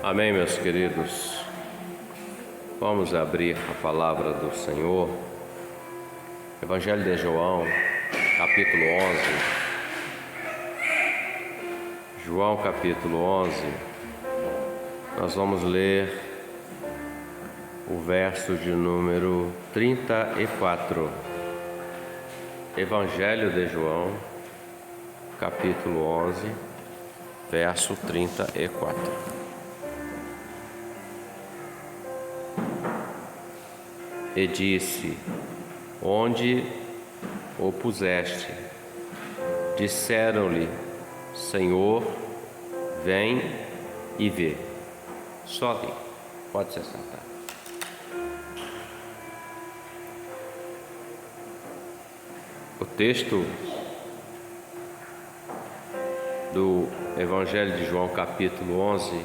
Amém, meus queridos. Vamos abrir a palavra do Senhor. Evangelho de João, capítulo 11. João, capítulo 11. Nós vamos ler o verso de número 34. Evangelho de João, capítulo 11, verso 34. E disse: Onde o puseste? Disseram-lhe: Senhor, vem e vê. Só ali, pode se sentar. O texto do Evangelho de João, capítulo 11,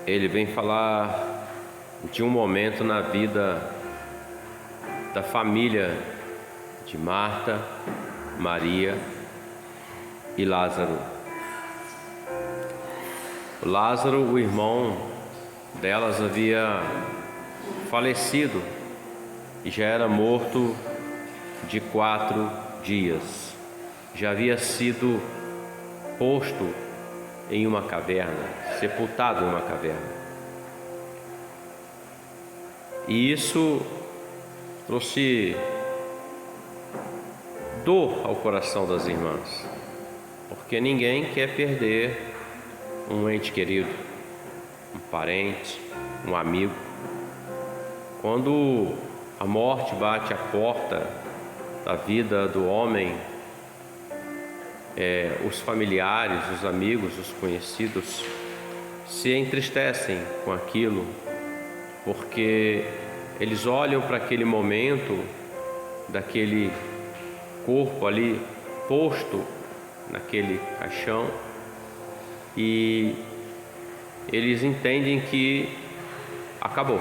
ele vem falar de um momento na vida da família de Marta, Maria e Lázaro. Lázaro, o irmão delas, havia falecido e já era morto de 4 dias. Já havia sido posto em uma caverna, sepultado em uma caverna. E isso trouxe dor ao coração das irmãs, porque ninguém quer perder um ente querido, um parente, um amigo. Quando a morte bate à porta da vida do homem, os familiares, os amigos, os conhecidos se entristecem com aquilo, porque eles olham para aquele momento daquele corpo ali posto naquele caixão e eles entendem que acabou,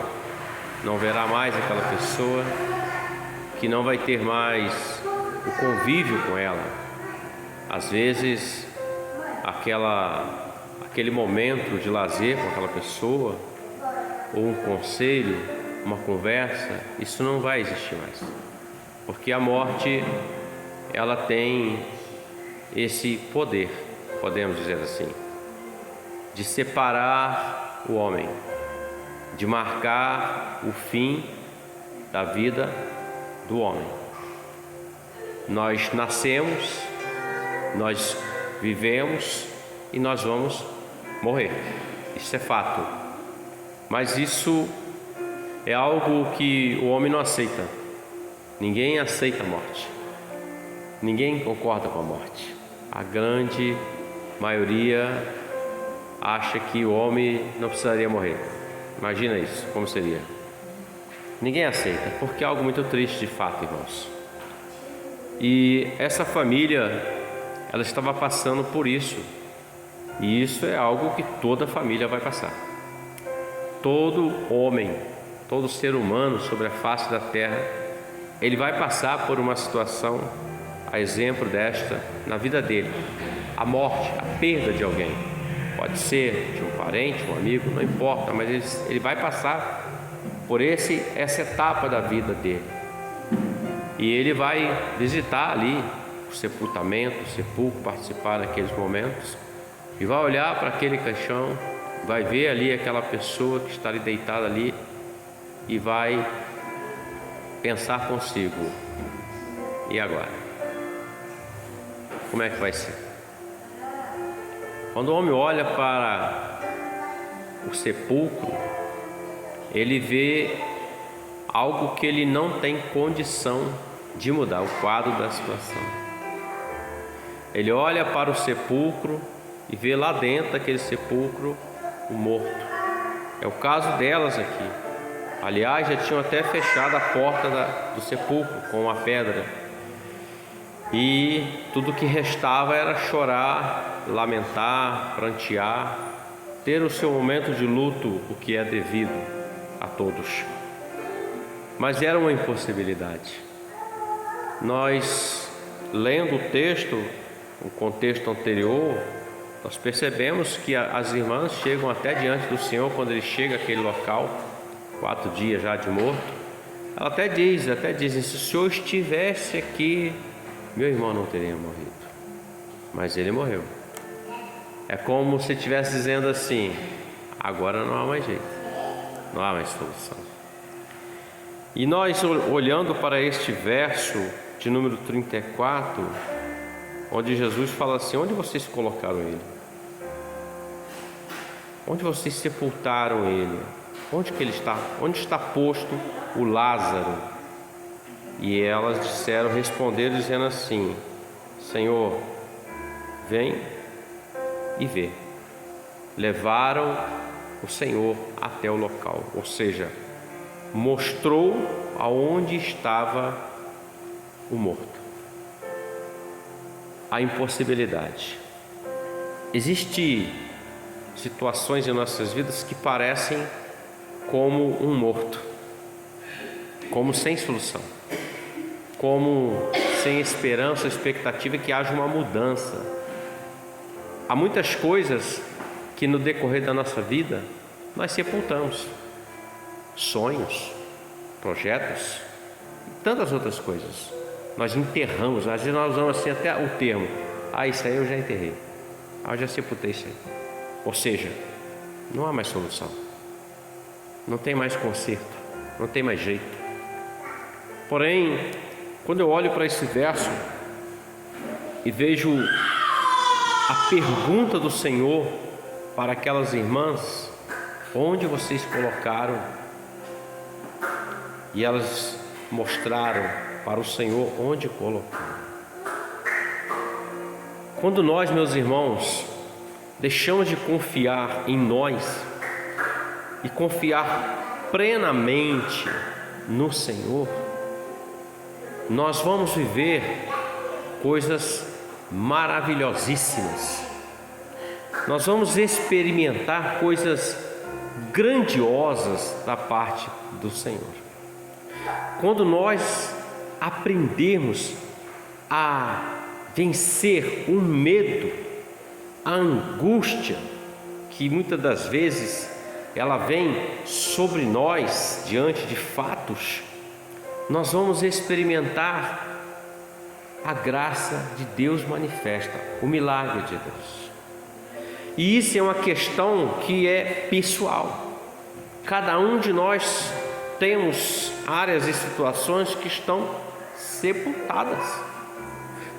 não verá mais aquela pessoa, que não vai ter mais o convívio com ela. Às vezes aquele momento de lazer com aquela pessoa, ou um conselho, uma conversa, isso não vai existir mais, porque a morte, ela tem esse poder, podemos dizer assim, de separar o homem, de marcar o fim da vida do homem. Nós nascemos, nós vivemos e nós vamos morrer, isso é fato. Mas isso é algo que o homem não aceita. Ninguém aceita a morte. Ninguém concorda com a morte. A grande maioria acha que o homem não precisaria morrer. Imagina isso, como seria? Ninguém aceita, porque é algo muito triste de fato, irmãos. E essa família, ela estava passando por isso. E isso é algo que toda família vai passar. Todo homem, todo ser humano sobre a face da terra, ele vai passar por uma situação, a exemplo desta, na vida dele. A morte, a perda de alguém. Pode ser de um parente, um amigo, não importa, mas ele vai passar por essa etapa da vida dele. E ele vai visitar ali o sepultamento, o sepulcro, participar daqueles momentos, e vai olhar para aquele caixão, vai ver ali aquela pessoa que está ali deitada ali e vai pensar consigo: e agora? Como é que vai ser? Quando o homem olha para o sepulcro, ele vê algo que ele não tem condição de mudar, o quadro da situação. Ele olha para o sepulcro e vê lá dentro daquele sepulcro o morto. É o caso delas aqui. Aliás, já tinham até fechado a porta do sepulcro com uma pedra. E tudo que restava era chorar, lamentar, prantear, ter o seu momento de luto, o que é devido a todos. Mas era uma impossibilidade. Nós, lendo o texto, o contexto anterior, Nós percebemos que as irmãs chegam até diante do Senhor quando ele chega àquele local, 4 dias já de morto. Ela até dizem, se o Senhor estivesse aqui, meu irmão não teria morrido. Mas ele morreu. É como se estivesse dizendo assim, agora não há mais jeito, não há mais solução. E nós olhando para este verso de número 34, onde Jesus fala assim, onde vocês colocaram ele? Onde vocês sepultaram ele? Onde que ele está? Onde está posto o Lázaro? E elas responderam dizendo assim, Senhor, vem e vê. Levaram o Senhor até o local, ou seja, mostrou aonde estava o morto. A impossibilidade. Existem situações em nossas vidas que parecem como um morto, como sem solução, como sem esperança, expectativa que haja uma mudança. Há muitas coisas que no decorrer da nossa vida nós sepultamos, sonhos, projetos e tantas outras coisas. Nós enterramos, às vezes nós usamos assim até o termo, isso aí eu já enterrei, eu já sepultei isso aí. Ou seja, não há mais solução, não tem mais conserto, não tem mais jeito. Porém, quando eu olho para esse verso e vejo a pergunta do Senhor para aquelas irmãs, onde vocês colocaram? E elas mostraram para o Senhor onde colocaram. Quando nós, meus irmãos, deixamos de confiar em nós e confiar plenamente no Senhor, nós vamos viver coisas maravilhosíssimas. Nós vamos experimentar coisas grandiosas da parte do Senhor. Quando nós aprendermos a vencer o medo, a angústia, que muitas das vezes ela vem sobre nós diante de fatos, nós vamos experimentar a graça de Deus manifesta, o milagre de Deus. E isso é uma questão que é pessoal. Cada um de nós temos áreas e situações que estão sepultadas.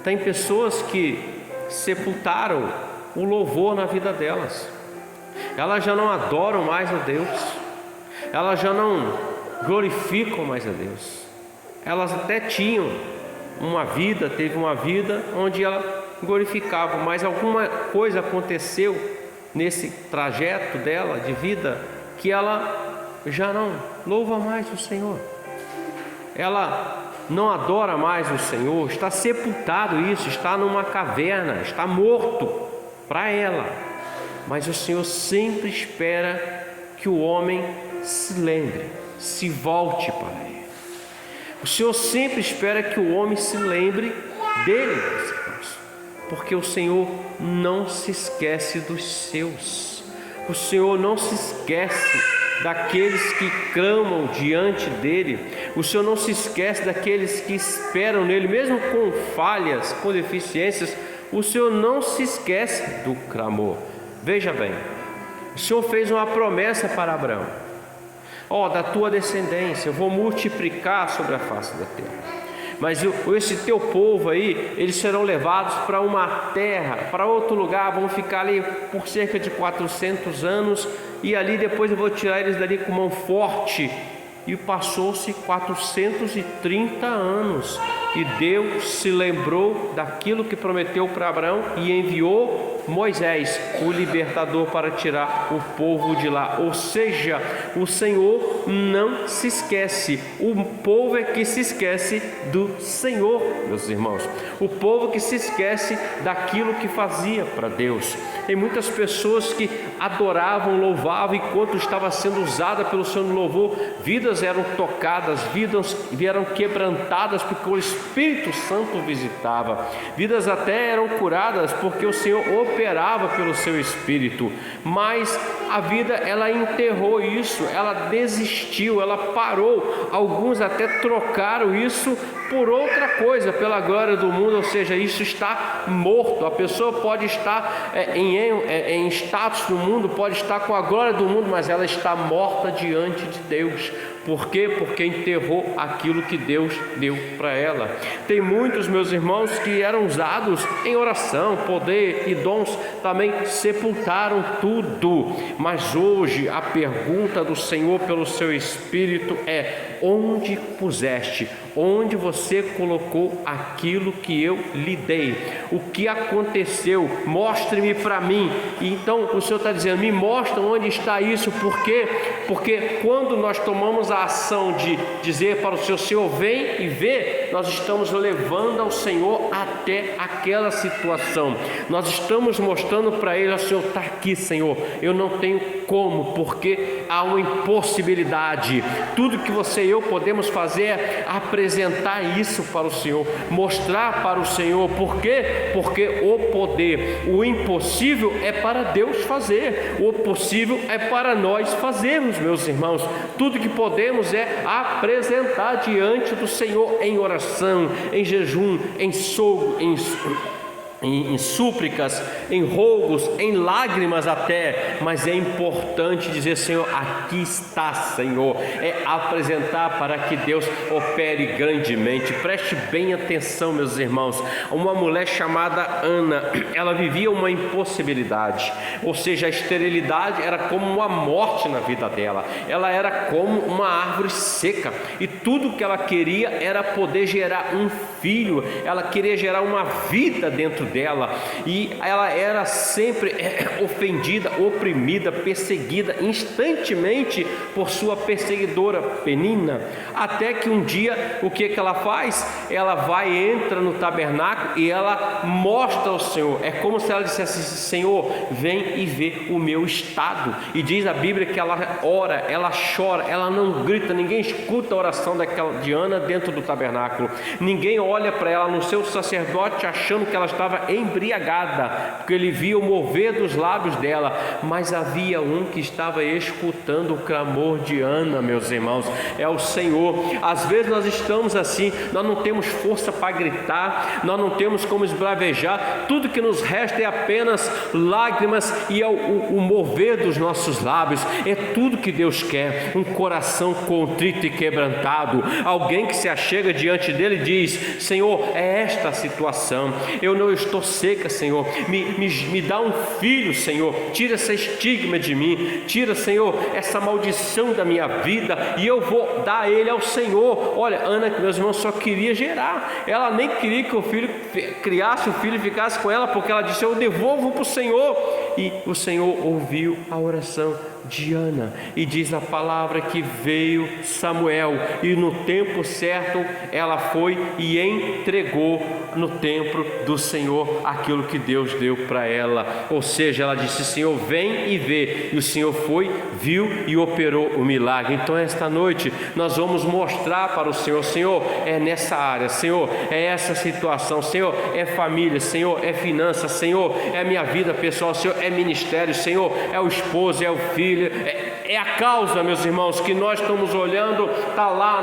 Tem pessoas que sepultaram o louvor na vida delas. Elas já não adoram mais a Deus. Elas já não glorificam mais a Deus. Elas até tinham teve uma vida onde ela glorificava, mas alguma coisa aconteceu nesse trajeto dela de vida que ela já não louva mais o Senhor. Ela não adora mais o Senhor, está sepultado isso, está numa caverna, está morto para ela. Mas o Senhor sempre espera que o homem se lembre, se volte para Ele. O Senhor sempre espera que o homem se lembre dele, porque o Senhor não se esquece dos seus. O Senhor não se esquece daqueles que clamam diante dele. O Senhor não se esquece daqueles que esperam nele, mesmo com falhas, com deficiências. O Senhor não se esquece do clamor. Veja bem, o Senhor fez uma promessa para Abraão: da tua descendência eu vou multiplicar sobre a face da terra. Mas esse teu povo aí, eles serão levados para uma terra, para outro lugar, vão ficar ali por cerca de 400 anos, e ali depois eu vou tirar eles dali com mão forte. E passou-se 430 anos, e Deus se lembrou daquilo que prometeu para Abraão e enviou Moisés, o libertador, para tirar o povo de lá. Ou seja, o Senhor não se esquece. O povo é que se esquece do Senhor, meus irmãos. O povo que se esquece daquilo que fazia para Deus. Tem muitas pessoas que adoravam, louvavam, enquanto estava sendo usada pelo Senhor no louvor, vidas eram tocadas, vidas vieram quebrantadas, porque o Espírito Espírito Santo visitava. Vidas até eram curadas porque o Senhor operava pelo seu Espírito. Mas a vida, ela enterrou isso, ela desistiu, ela parou. Alguns até trocaram isso por outra coisa, pela glória do mundo, ou seja, isso está morto. A pessoa pode estar em status no mundo, pode estar com a glória do mundo, mas ela está morta diante de Deus. Por quê? Porque enterrou aquilo que Deus deu para ela. Tem muitos, meus irmãos, que eram usados em oração, poder e dons, também sepultaram tudo. Mas hoje a pergunta do Senhor pelo seu Espírito é: onde puseste? Onde você colocou aquilo que eu lhe dei? O que aconteceu? Mostre-me para mim. E então o Senhor está dizendo: me mostra onde está isso. Por quê? Porque quando nós tomamos a ação de dizer para o Senhor, vem e vê, nós estamos levando ao Senhor até aquela situação. Nós estamos mostrando para Ele: o Senhor está aqui, Senhor, eu não tenho como, porque há uma impossibilidade. Tudo que você e eu podemos fazer é apresentar isso para o Senhor, mostrar para o Senhor. Por quê? Porque o poder, o impossível é para Deus fazer, o possível é para nós fazermos, meus irmãos. Tudo que podemos é apresentar diante do Senhor em oração, em jejum, em súplicas, em rogos, em lágrimas até. Mas é importante dizer: Senhor, aqui está, Senhor. É apresentar para que Deus opere grandemente. Preste bem atenção, meus irmãos. Uma mulher chamada Ana, ela vivia uma impossibilidade, ou seja, a esterilidade era como uma morte na vida dela. Ela era como uma árvore seca, e tudo que ela queria era poder gerar um filho. Ela queria gerar uma vida dentro dela, e ela era sempre ofendida, oprimida, perseguida instantemente por sua perseguidora Penina, até que um dia, o que ela faz? Ela entra no tabernáculo e ela mostra ao Senhor. É como se ela dissesse: Senhor, vem e vê o meu estado. E diz a Bíblia que ela ora, ela chora, ela não grita. Ninguém escuta a oração de Ana dentro do tabernáculo. Ninguém olha para ela, no seu sacerdote, achando que ela estava embriagada, porque ele via o mover dos lábios dela. Mas havia um que estava escutando o clamor de Ana, meus irmãos. É o Senhor. Às vezes nós estamos assim, nós não temos força para gritar, nós não temos como esbravejar. Tudo que nos resta é apenas lágrimas e o mover dos nossos lábios. É tudo que Deus quer: um coração contrito e quebrantado, alguém que se achega diante dele e diz: Senhor, é esta a situação, eu não estou seca, Senhor, me dá um filho, Senhor, tira esse estigma de mim, tira, Senhor, essa maldição da minha vida, e eu vou dar ele ao Senhor. Olha, Ana, meus irmãos, só queria gerar, ela nem queria que o filho criasse o filho e ficasse com ela, porque ela disse: eu devolvo para o Senhor. E o Senhor ouviu a oração de Ana, e diz a palavra que veio Samuel, e no tempo certo ela foi e entregou no templo do Senhor aquilo que Deus deu para ela. Ou seja, ela disse: Senhor, vem e vê. E o Senhor foi, viu e operou o milagre. Então esta noite nós vamos mostrar para o Senhor: Senhor, é nessa área, Senhor, é essa situação, Senhor, é família, Senhor, é finanças, Senhor, é a minha vida pessoal, Senhor, é ministério, Senhor, é o esposo, é o filho, é a causa, meus irmãos, que nós estamos olhando. Está lá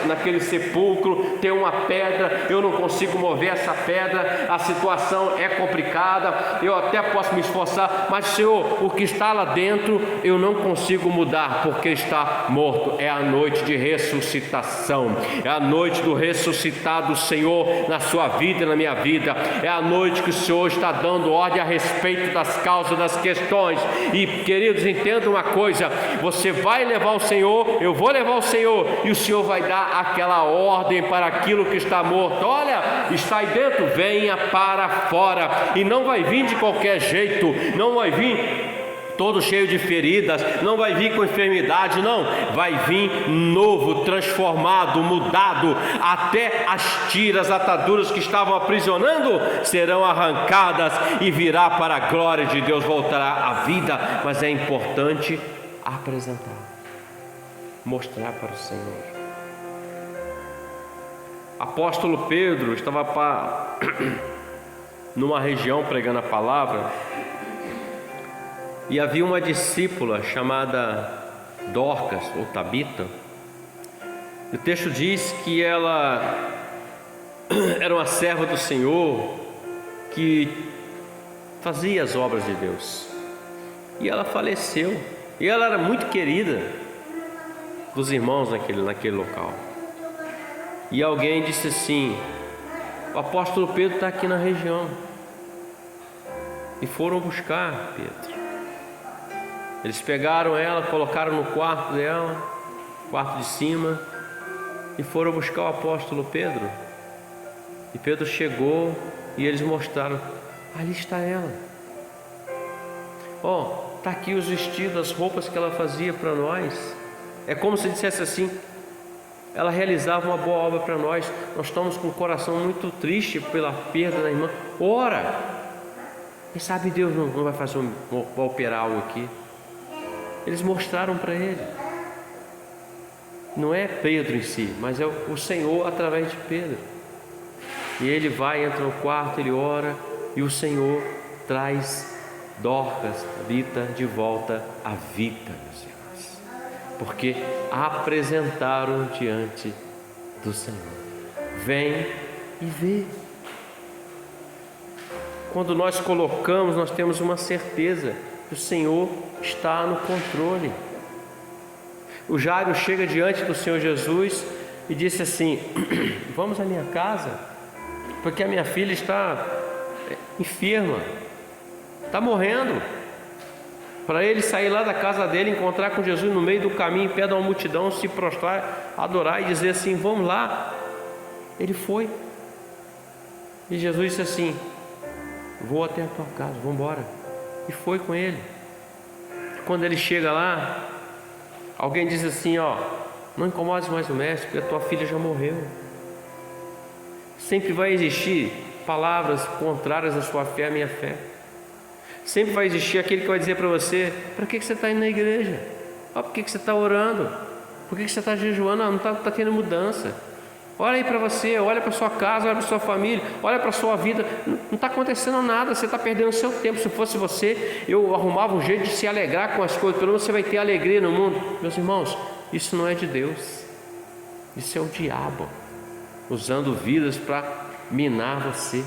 naquele sepulcro, tem uma pedra, eu não consigo mover essa pedra, a situação é complicada, eu até posso me esforçar, mas, Senhor, o que está lá dentro eu não consigo mudar, porque está morto. É a noite de ressuscitação, é a noite do ressuscitado Senhor na sua vida e na minha vida. É a noite que o Senhor está dando ordem a respeito das causas, das questões. E, queridos, entendam uma coisa: você vai levar o Senhor, eu vou levar o Senhor, e o Senhor vai dar aquela ordem para aquilo que está morto. Olha, está aí dentro, venha para fora. E não vai vir de qualquer jeito, não vai vir todo cheio de feridas, não vai vir com enfermidade, não, vai vir novo, transformado, mudado. Até as tiras, ataduras que estavam aprisionando serão arrancadas e virá para a glória de Deus, voltará à vida. Mas é importante apresentar, mostrar para o Senhor. Apóstolo Pedro estava numa região pregando a palavra, e havia uma discípula chamada Dorcas ou Tabita. O texto diz que ela era uma serva do Senhor que fazia as obras de Deus, e ela faleceu, e ela era muito querida dos irmãos naquele local. E alguém disse assim: o apóstolo Pedro está aqui na região. E foram buscar Pedro. Eles pegaram ela, colocaram no quarto dela, quarto de cima, e foram buscar o apóstolo Pedro. E Pedro chegou e eles mostraram: ali está ela. Está aqui os vestidos, as roupas que ela fazia para nós. É como se dissesse assim: ela realizava uma boa obra para nós. Nós estamos com o coração muito triste pela perda da irmã. Ora, quem sabe Deus não vai fazer vai operar algo aqui. Eles mostraram para ele. Não é Pedro em si, mas é o Senhor através de Pedro. E ele vai, entra no quarto, ele ora, e o Senhor traz Dorcas, Tabita, de volta à vida, meus irmãos, porque a apresentaram diante do Senhor. Vem e vê. Quando nós colocamos, nós temos uma certeza que o Senhor está no controle. O Jairo chega diante do Senhor Jesus e disse assim: vamos à minha casa, porque a minha filha está enferma, está morrendo. Para ele sair lá da casa dele, encontrar com Jesus no meio do caminho, em pé de uma multidão, se prostrar, adorar e dizer assim: vamos lá. Ele foi. E Jesus disse assim: vou até a tua casa, vamos embora. E foi com ele. Quando ele chega lá, alguém diz assim: não incomodes mais o mestre, porque a tua filha já morreu. Sempre vai existir palavras contrárias à sua fé, à minha fé. Sempre vai existir aquele que vai dizer para você: para que você está indo na igreja? Por que você está orando? Por que você está jejuando? Não está tendo mudança. Olha aí para você, olha para sua casa, olha para sua família, olha para a sua vida. Não está acontecendo nada, você está perdendo o seu tempo. Se fosse você, eu arrumava um jeito de se alegrar com as coisas. Pelo menos você vai ter alegria no mundo. Meus irmãos, isso não é de Deus. Isso é o diabo usando vidas para minar você.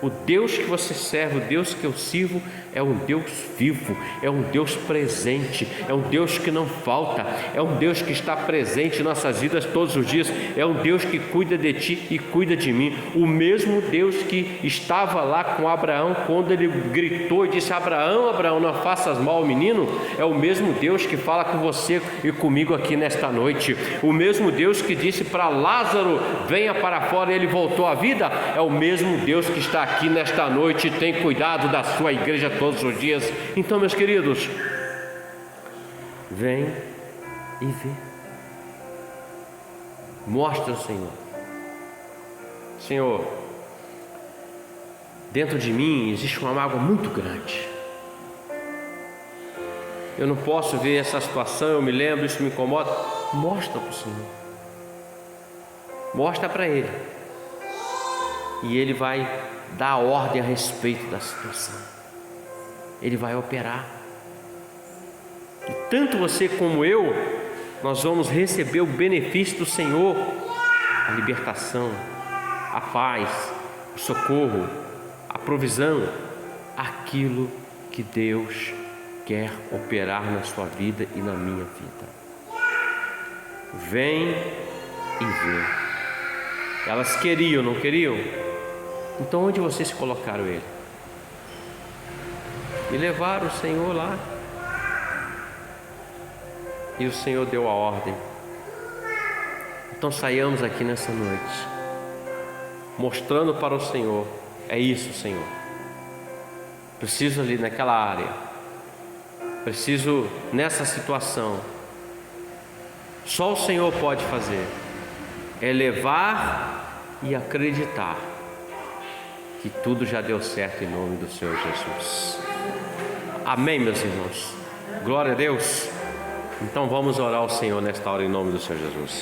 O Deus que você serve, o Deus que eu sirvo, é um Deus vivo, é um Deus presente, é um Deus que não falta, é um Deus que está presente em nossas vidas todos os dias, é um Deus que cuida de ti e cuida de mim. O mesmo Deus que estava lá com Abraão quando ele gritou e disse: Abraão, Abraão, não faças mal ao menino, é o mesmo Deus que fala com você e comigo aqui nesta noite. O mesmo Deus que disse para Lázaro: venha para fora, e ele voltou à vida, é o mesmo Deus que está aqui nesta noite e tem cuidado da sua igreja todos os dias. Então, meus queridos, vem e vê. Mostra ao Senhor: Senhor, dentro de mim existe uma mágoa muito grande. Eu não posso ver essa situação, eu me lembro, isso me incomoda. Mostra para o Senhor. Mostra para Ele. E Ele vai dar ordem a respeito da situação. Ele vai operar. E tanto você como eu, nós vamos receber o benefício do Senhor, a libertação, a paz, o socorro, a provisão, aquilo que Deus quer operar na sua vida e na minha vida. Vem e vê. Elas queriam, não queriam? Então onde vocês colocaram ele? E levaram o Senhor lá. E o Senhor deu a ordem. Então saiamos aqui nessa noite, mostrando para o Senhor: é isso, Senhor. Preciso ali naquela área, preciso nessa situação. Só o Senhor pode fazer. É levar e acreditar que tudo já deu certo em nome do Senhor Jesus. Amém, meus irmãos. Glória a Deus. Então vamos orar ao Senhor nesta hora em nome do Senhor Jesus.